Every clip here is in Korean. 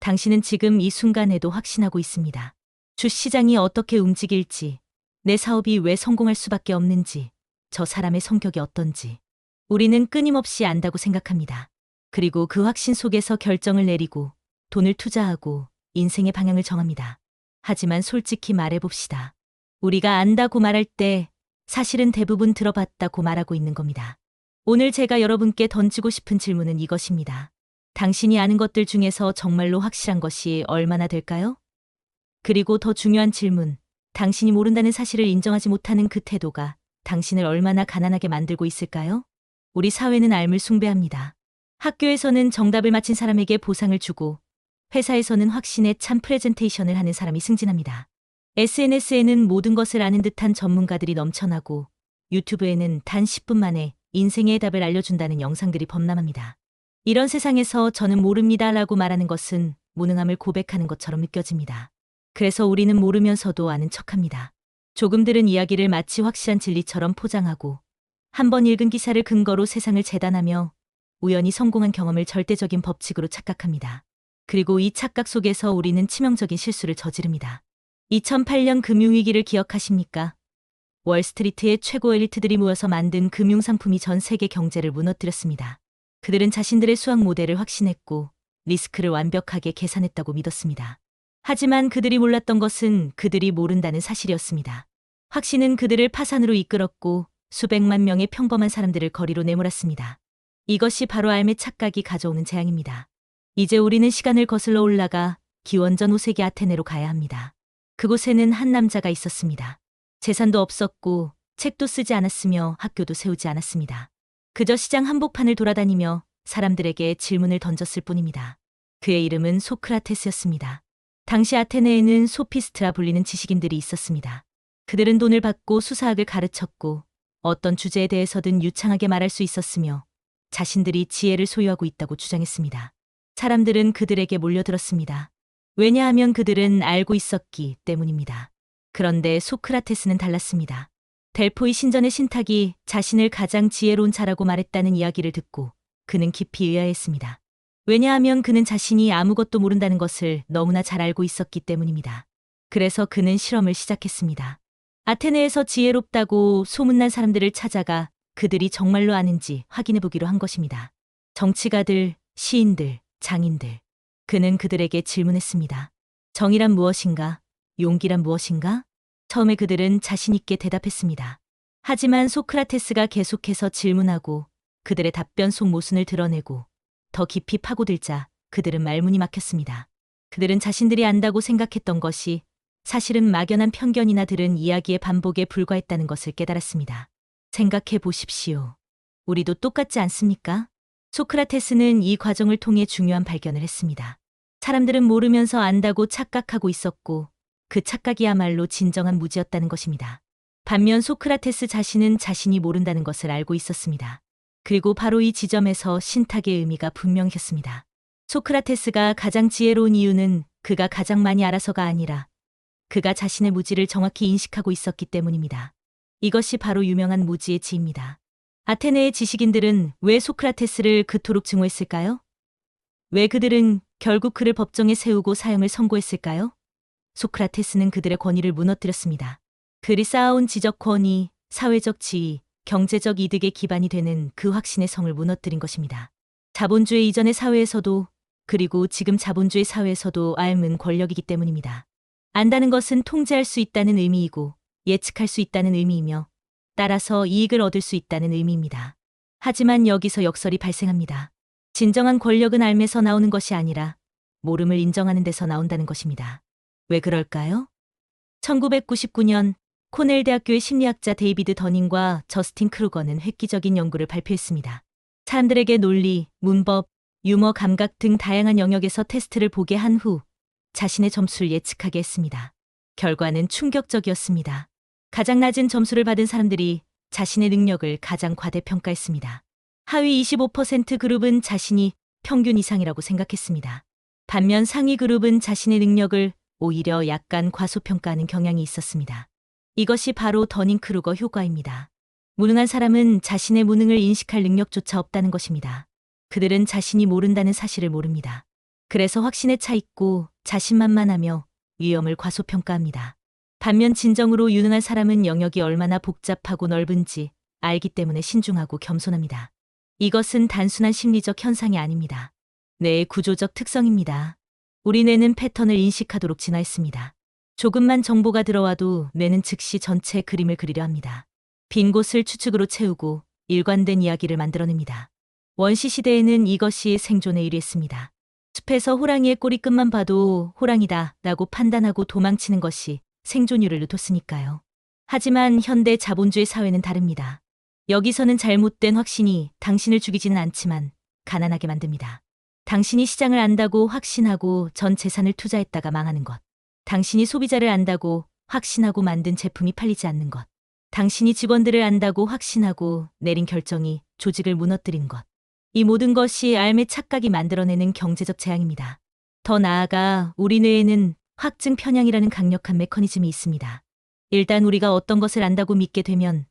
당신은 지금 이 순간에도 확신하고 있습니다. 주시장이 어떻게 움직일지, 내 사업이 왜 성공할 수밖에 없는지, 저 사람의 성격이 어떤지. 우리는 끊임없이 안다고 생각합니다. 그리고 그 확신 속에서 결정을 내리고 돈을 투자하고 인생의 방향을 정합니다. 하지만 솔직히 말해봅시다. 우리가 안다고 말할 때 사실은 대부분 들어봤다고 말하고 있는 겁니다. 오늘 제가 여러분께 던지고 싶은 질문은 이것입니다. 당신이 아는 것들 중에서 정말로 확실한 것이 얼마나 될까요? 그리고 더 중요한 질문, 당신이 모른다는 사실을 인정하지 못하는 그 태도가 당신을 얼마나 가난하게 만들고 있을까요? 우리 사회는 알물 숭배합니다. 학교에서는 정답을 맞힌 사람에게 보상을 주고, 회사에서는 확신에 찬 프레젠테이션을 하는 사람이 승진합니다. SNS에는 모든 것을 아는 듯한 전문가들이 넘쳐나고, 유튜브에는 단 10분 만에 인생의 답을 알려준다는 영상들이 범람합니다. 이런 세상에서 저는 모릅니다라고 말하는 것은 무능함을 고백하는 것처럼 느껴집니다. 그래서 우리는 모르면서도 아는 척합니다. 조금 들은 이야기를 마치 확실한 진리처럼 포장하고, 한 번 읽은 기사를 근거로 세상을 재단하며 우연히 성공한 경험을 절대적인 법칙으로 착각합니다. 그리고 이 착각 속에서 우리는 치명적인 실수를 저지릅니다. 2008년 금융위기를 기억하십니까? 월스트리트의 최고 엘리트들이 모여서 만든 금융상품이 전 세계 경제를 무너뜨렸습니다. 그들은 자신들의 수학 모델을 확신했고 리스크를 완벽하게 계산했다고 믿었습니다. 하지만 그들이 몰랐던 것은 그들이 모른다는 사실이었습니다. 확신은 그들을 파산으로 이끌었고 수백만 명의 평범한 사람들을 거리로 내몰았습니다. 이것이 바로 알매 착각이 가져오는 재앙입니다. 이제 우리는 시간을 거슬러 올라가 기원전 5세기 아테네로 가야 합니다. 그곳에는 한 남자가 있었습니다. 재산도 없었고 책도 쓰지 않았으며 학교도 세우지 않았습니다. 그저 시장 한복판을 돌아다니며 사람들에게 질문을 던졌을 뿐입니다. 그의 이름은 소크라테스였습니다. 당시 아테네에는 소피스트라 불리는 지식인들이 있었습니다. 그들은 돈을 받고 수사학을 가르쳤고 어떤 주제에 대해서든 유창하게 말할 수 있었으며 자신들이 지혜를 소유하고 있다고 주장했습니다. 사람들은 그들에게 몰려들었습니다. 왜냐하면 그들은 알고 있었기 때문입니다. 그런데 소크라테스는 달랐습니다. 델포이 신전의 신탁이 자신을 가장 지혜로운 자라고 말했다는 이야기를 듣고 그는 깊이 의아했습니다. 왜냐하면 그는 자신이 아무것도 모른다는 것을 너무나 잘 알고 있었기 때문입니다. 그래서 그는 실험을 시작했습니다. 아테네에서 지혜롭다고 소문난 사람들을 찾아가 그들이 정말로 아는지 확인해 보기로 한 것입니다. 정치가들, 시인들, 장인들. 그는 그들에게 질문했습니다. 정의란 무엇인가? 용기란 무엇인가? 처음에 그들은 자신 있게 대답했습니다. 하지만 소크라테스가 계속해서 질문하고 그들의 답변 속 모순을 드러내고 더 깊이 파고들자 그들은 말문이 막혔습니다. 그들은 자신들이 안다고 생각했던 것이 사실은 막연한 편견이나 들은 이야기의 반복에 불과했다는 것을 깨달았습니다. 생각해 보십시오. 우리도 똑같지 않습니까? 소크라테스는 이 과정을 통해 중요한 발견을 했습니다. 사람들은 모르면서 안다고 착각하고 있었고 그 착각이야말로 진정한 무지였다는 것입니다. 반면 소크라테스 자신은 자신이 모른다는 것을 알고 있었습니다. 그리고 바로 이 지점에서 신탁의 의미가 분명했습니다. 소크라테스가 가장 지혜로운 이유는 그가 가장 많이 알아서가 아니라 그가 자신의 무지를 정확히 인식하고 있었기 때문입니다. 이것이 바로 유명한 무지의 지입니다. 아테네의 지식인들은 왜 소크라테스를 그토록 증오했을까요? 왜 그들은 결국 그를 법정에 세우고 사형을 선고했을까요? 소크라테스는 그들의 권위를 무너뜨렸습니다. 그리 쌓아온 지적 권위, 사회적 지위, 경제적 이득의 기반이 되는 그 확신의 성을 무너뜨린 것입니다. 자본주의 이전의 사회에서도 그리고 지금 자본주의 사회에서도 알은 권력이기 때문입니다. 안다는 것은 통제할 수 있다는 의미이고 예측할 수 있다는 의미이며 따라서 이익을 얻을 수 있다는 의미입니다. 하지만 여기서 역설이 발생합니다. 진정한 권력은 알면서 나오는 것이 아니라 모름을 인정하는 데서 나온다는 것입니다. 왜 그럴까요? 1999년 코넬 대학교의 심리학자 데이비드 더닝과 저스틴 크루거는 획기적인 연구를 발표했습니다. 사람들에게 논리, 문법, 유머 감각 등 다양한 영역에서 테스트를 보게 한 후 자신의 점수를 예측하게 했습니다. 결과는 충격적이었습니다. 가장 낮은 점수를 받은 사람들이 자신의 능력을 가장 과대평가했습니다. 하위 25% 그룹은 자신이 평균 이상이라고 생각했습니다. 반면 상위 그룹은 자신의 능력을 오히려 약간 과소평가하는 경향이 있었습니다. 이것이 바로 더닝크루거 효과입니다. 무능한 사람은 자신의 무능을 인식할 능력조차 없다는 것입니다. 그들은 자신이 모른다는 사실을 모릅니다. 그래서 확신에 차 있고 자신만만하며 위험을 과소평가합니다. 반면 진정으로 유능한 사람은 영역이 얼마나 복잡하고 넓은지 알기 때문에 신중하고 겸손합니다. 이것은 단순한 심리적 현상이 아닙니다. 뇌의 구조적 특성입니다. 우리 뇌는 패턴을 인식하도록 진화했습니다. 조금만 정보가 들어와도 뇌는 즉시 전체 그림을 그리려 합니다. 빈 곳을 추측으로 채우고 일관된 이야기를 만들어냅니다. 원시 시대에는 이것이 생존에 유리했습니다. 숲에서 호랑이의 꼬리끝만 봐도 호랑이다 라고 판단하고 도망치는 것이 생존율을 늦췄으니까요. 하지만 현대 자본주의 사회는 다릅니다. 여기서는 잘못된 확신이 당신을 죽이지는 않지만 가난하게 만듭니다. 당신이 시장을 안다고 확신하고 전 재산을 투자했다가 망하는 것. 당신이 소비자를 안다고 확신하고 만든 제품이 팔리지 않는 것. 당신이 직원들을 안다고 확신하고 내린 결정이 조직을 무너뜨린 것. 이 모든 것이 삶의 착각이 만들어내는 경제적 재앙입니다. 더 나아가 우리 뇌에는 확증 편향이라는 강력한 메커니즘이 있습니다. 일단 우리가 어떤 것을 안다고 믿게 되면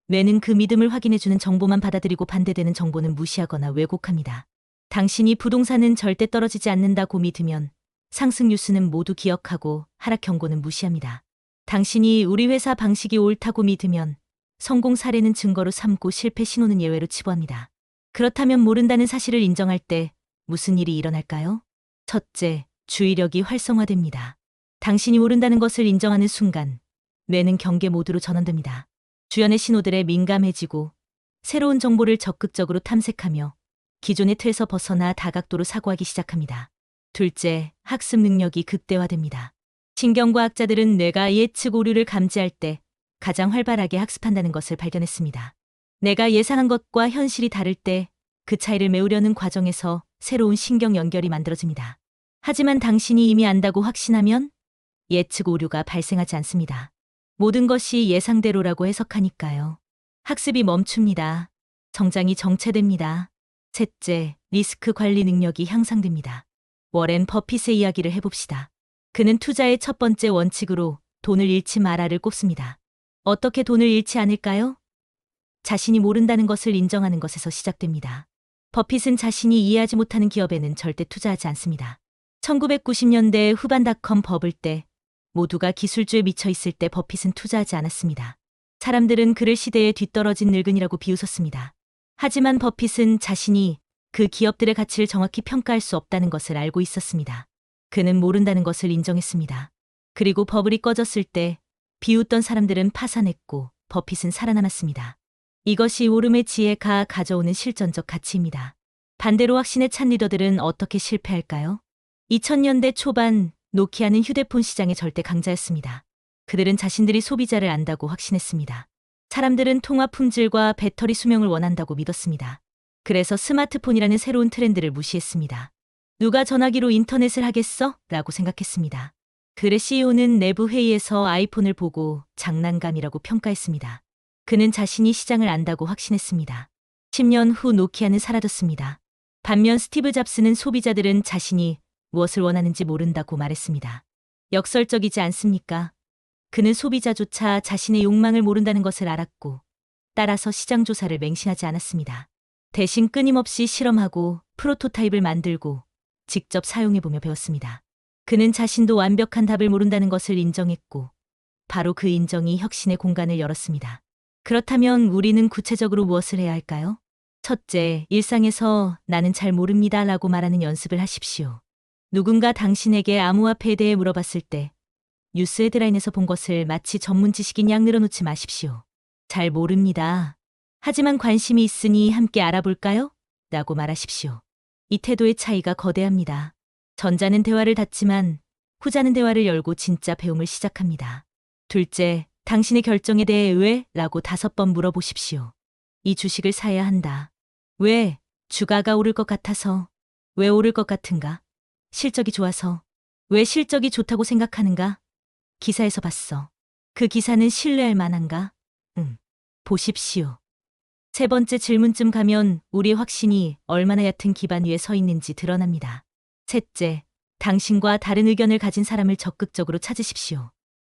뇌는 그 믿음을 확인해주는 정보만 받아들이고 반대되는 정보는 무시하거나 왜곡합니다. 당신이 부동산은 절대 떨어지지 않는다고 믿으면 상승 뉴스는 모두 기억하고 하락 경고는 무시합니다. 당신이 우리 회사 방식이 옳다고 믿으면 성공 사례는 증거로 삼고 실패 신호는 예외로 치부합니다. 그렇다면 모른다는 사실을 인정할 때 무슨 일이 일어날까요? 첫째, 주의력이 활성화됩니다. 당신이 모른다는 것을 인정하는 순간 뇌는 경계 모드로 전환됩니다. 주변의 신호들에 민감해지고 새로운 정보를 적극적으로 탐색하며 기존의 틀에서 벗어나 다각도로 사고하기 시작합니다. 둘째, 학습 능력이 극대화됩니다. 신경과학자들은 뇌가 예측 오류를 감지할 때 가장 활발하게 학습한다는 것을 발견했습니다. 내가 예상한 것과 현실이 다를 때 그 차이를 메우려는 과정에서 새로운 신경 연결이 만들어집니다. 하지만 당신이 이미 안다고 확신하면 예측 오류가 발생하지 않습니다. 모든 것이 예상대로라고 해석하니까요. 학습이 멈춥니다. 성장이 정체됩니다. 셋째, 리스크 관리 능력이 향상됩니다. 워렌 버핏의 이야기를 해봅시다. 그는 투자의 첫 번째 원칙으로 돈을 잃지 마라를 꼽습니다. 어떻게 돈을 잃지 않을까요? 자신이 모른다는 것을 인정하는 것에서 시작됩니다. 버핏은 자신이 이해하지 못하는 기업에는 절대 투자하지 않습니다. 1990년대 후반 닷컴 버블 때 모두가 기술주에 미쳐 있을 때 버핏은 투자하지 않았습니다. 사람들은 그를 시대에 뒤떨어진 늙은이라고 비웃었습니다. 하지만 버핏은 자신이 그 기업들의 가치를 정확히 평가할 수 없다는 것을 알고 있었습니다. 그는 모른다는 것을 인정했습니다. 그리고 버블이 꺼졌을 때 비웃던 사람들은 파산했고 버핏은 살아남았습니다. 이것이 오름의 지혜가 가져오는 실전적 가치입니다. 반대로 확신에 찬 리더들은 어떻게 실패할까요? 2000년대 초반 노키아는 휴대폰 시장의 절대 강자였습니다. 그들은 자신들이 소비자를 안다고 확신했습니다. 사람들은 통화 품질과 배터리 수명을 원한다고 믿었습니다. 그래서 스마트폰이라는 새로운 트렌드를 무시했습니다. 누가 전화기로 인터넷을 하겠어? 라고 생각했습니다. 그의 CEO는 내부 회의에서 아이폰을 보고 장난감이라고 평가했습니다. 그는 자신이 시장을 안다고 확신했습니다. 10년 후 노키아는 사라졌습니다. 반면 스티브 잡스는 소비자들은 자신이 무엇을 원하는지 모른다고 말했습니다. 역설적이지 않습니까? 그는 소비자조차 자신의 욕망을 모른다는 것을 알았고 따라서 시장 조사를 맹신하지 않았습니다. 대신 끊임없이 실험하고 프로토타입을 만들고 직접 사용해보며 배웠습니다. 그는 자신도 완벽한 답을 모른다는 것을 인정했고 바로 그 인정이 혁신의 공간을 열었습니다. 그렇다면 우리는 구체적으로 무엇을 해야 할까요? 첫째, 일상에서 나는 잘 모릅니다 라고 말하는 연습을 하십시오. 누군가 당신에게 암호화폐에 대해 물어봤을 때 뉴스 헤드라인에서 본 것을 마치 전문 지식인 양 늘어놓지 마십시오. 잘 모릅니다. 하지만 관심이 있으니 함께 알아볼까요? 라고 말하십시오. 이 태도의 차이가 거대합니다. 전자는 대화를 닫지만 후자는 대화를 열고 진짜 배움을 시작합니다. 둘째, 당신의 결정에 대해 왜? 라고 5번 물어보십시오. 이 주식을 사야 한다. 왜? 주가가 오를 것 같아서. 왜 오를 것 같은가? 실적이 좋아서. 왜 실적이 좋다고 생각하는가? 기사에서 봤어. 그 기사는 신뢰할 만한가? 응. 보십시오. 세 번째 질문쯤 가면 우리의 확신이 얼마나 얕은 기반 위에 서 있는지 드러납니다. 셋째, 당신과 다른 의견을 가진 사람을 적극적으로 찾으십시오.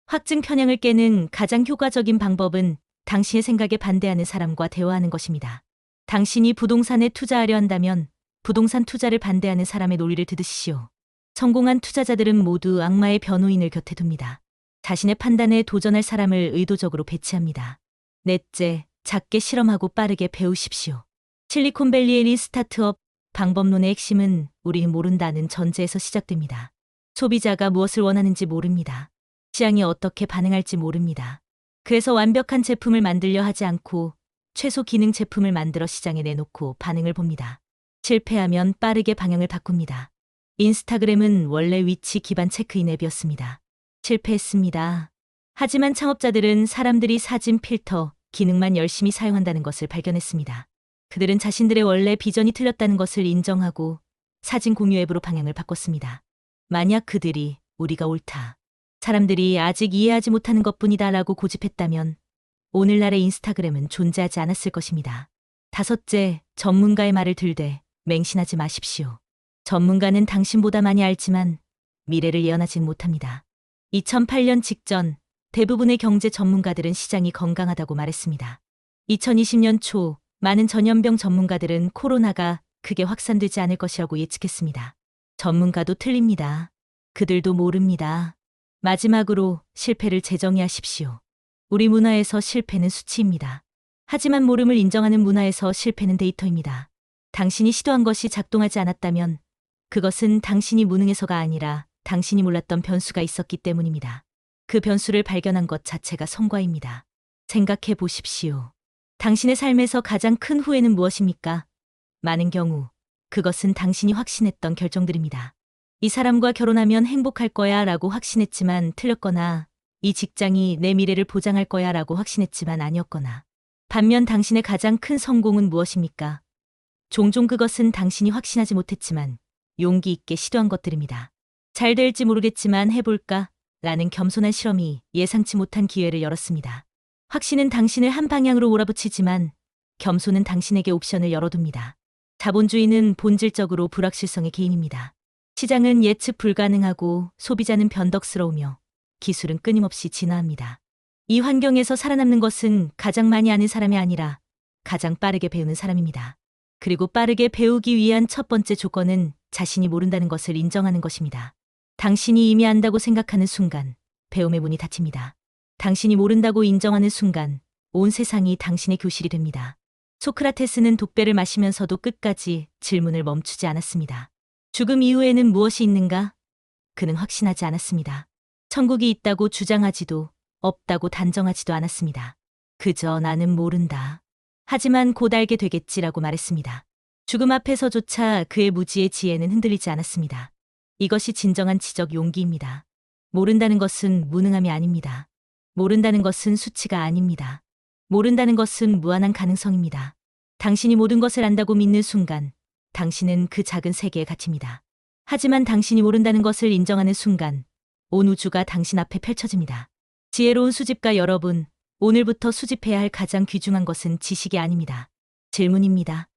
확증 편향을 깨는 가장 효과적인 방법은 당신의 생각에 반대하는 사람과 대화하는 것입니다. 당신이 부동산에 투자하려 한다면 부동산 투자를 반대하는 사람의 논리를 들으시오. 성공한 투자자들은 모두 악마의 변호인을 곁에 둡니다. 자신의 판단에 도전할 사람을 의도적으로 배치합니다. 넷째, 작게 실험하고 빠르게 배우십시오. 실리콘밸리의 리스타트업 방법론의 핵심은 우리 모른다는 전제에서 시작됩니다. 소비자가 무엇을 원하는지 모릅니다. 시장이 어떻게 반응할지 모릅니다. 그래서 완벽한 제품을 만들려 하지 않고 최소 기능 제품을 만들어 시장에 내놓고 반응을 봅니다. 실패하면 빠르게 방향을 바꿉니다. 인스타그램은 원래 위치 기반 체크인 앱이었습니다. 실패했습니다. 하지만 창업자들은 사람들이 사진 필터, 기능만 열심히 사용한다는 것을 발견했습니다. 그들은 자신들의 원래 비전이 틀렸다는 것을 인정하고 사진 공유 앱으로 방향을 바꿨습니다. 만약 그들이 우리가 옳다, 사람들이 아직 이해하지 못하는 것뿐이다 라고 고집했다면 오늘날의 인스타그램은 존재하지 않았을 것입니다. 다섯째, 전문가의 말을 들되 맹신하지 마십시오. 전문가는 당신보다 많이 알지만 미래를 예언하진 못합니다. 2008년 직전 대부분의 경제 전문가들은 시장이 건강하다고 말했습니다. 2020년 초 많은 전염병 전문가들은 코로나가 크게 확산되지 않을 것이라고 예측했습니다. 전문가도 틀립니다. 그들도 모릅니다. 마지막으로 실패를 재정의하십시오. 우리 문화에서 실패는 수치입니다. 하지만 모름을 인정하는 문화에서 실패는 데이터입니다. 당신이 시도한 것이 작동하지 않았다면 그것은 당신이 무능해서가 아니라 당신이 몰랐던 변수가 있었기 때문입니다. 그 변수를 발견한 것 자체가 성과입니다. 생각해 보십시오. 당신의 삶에서 가장 큰 후회는 무엇입니까? 많은 경우 그것은 당신이 확신했던 결정들입니다. 이 사람과 결혼하면 행복할 거야 라고 확신했지만 틀렸거나 이 직장이 내 미래를 보장할 거야 라고 확신했지만 아니었거나 반면 당신의 가장 큰 성공은 무엇입니까? 종종 그것은 당신이 확신하지 못했지만 용기 있게 시도한 것들입니다. 잘 될지 모르겠지만 해볼까? 라는 겸손한 실험이 예상치 못한 기회를 열었습니다. 확신은 당신을 한 방향으로 몰아붙이지만 겸손은 당신에게 옵션을 열어둡니다. 자본주의는 본질적으로 불확실성의 개인입니다. 시장은 예측 불가능하고 소비자는 변덕스러우며 기술은 끊임없이 진화합니다. 이 환경에서 살아남는 것은 가장 많이 아는 사람이 아니라 가장 빠르게 배우는 사람입니다. 그리고 빠르게 배우기 위한 첫 번째 조건은 자신이 모른다는 것을 인정하는 것입니다. 당신이 이미 안다고 생각하는 순간 배움의 문이 닫힙니다. 당신이 모른다고 인정하는 순간 온 세상이 당신의 교실이 됩니다. 소크라테스는 독배를 마시면서도 끝까지 질문을 멈추지 않았습니다. 죽음 이후에는 무엇이 있는가? 그는 확신하지 않았습니다. 천국이 있다고 주장하지도 없다고 단정하지도 않았습니다. 그저 나는 모른다. 하지만 곧 알게 되겠지라고 말했습니다. 죽음 앞에서조차 그의 무지의 지혜는 흔들리지 않았습니다. 이것이 진정한 지적 용기입니다. 모른다는 것은 무능함이 아닙니다. 모른다는 것은 수치가 아닙니다. 모른다는 것은 무한한 가능성입니다. 당신이 모든 것을 안다고 믿는 순간 당신은 그 작은 세계에 갇힙니다. 하지만 당신이 모른다는 것을 인정하는 순간 온 우주가 당신 앞에 펼쳐집니다. 지혜로운 수집가 여러분, 오늘부터 수집해야 할 가장 귀중한 것은 지식이 아닙니다. 질문입니다.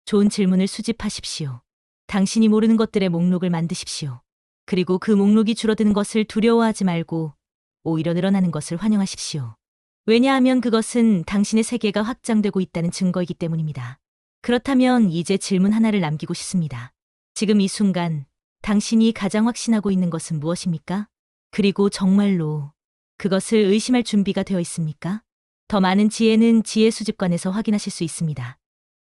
좋은 질문을 수집하십시오. 당신이 모르는 것들의 목록을 만드십시오. 그리고 그 목록이 줄어드는 것을 두려워하지 말고 오히려 늘어나는 것을 환영하십시오. 왜냐하면 그것은 당신의 세계가 확장되고 있다는 증거이기 때문입니다. 그렇다면 이제 질문 하나를 남기고 싶습니다. 지금 이 순간 당신이 가장 확신하고 있는 것은 무엇입니까? 그리고 정말로 그것을 의심할 준비가 되어 있습니까? 더 많은 지혜는 지혜 수집관에서 확인하실 수 있습니다.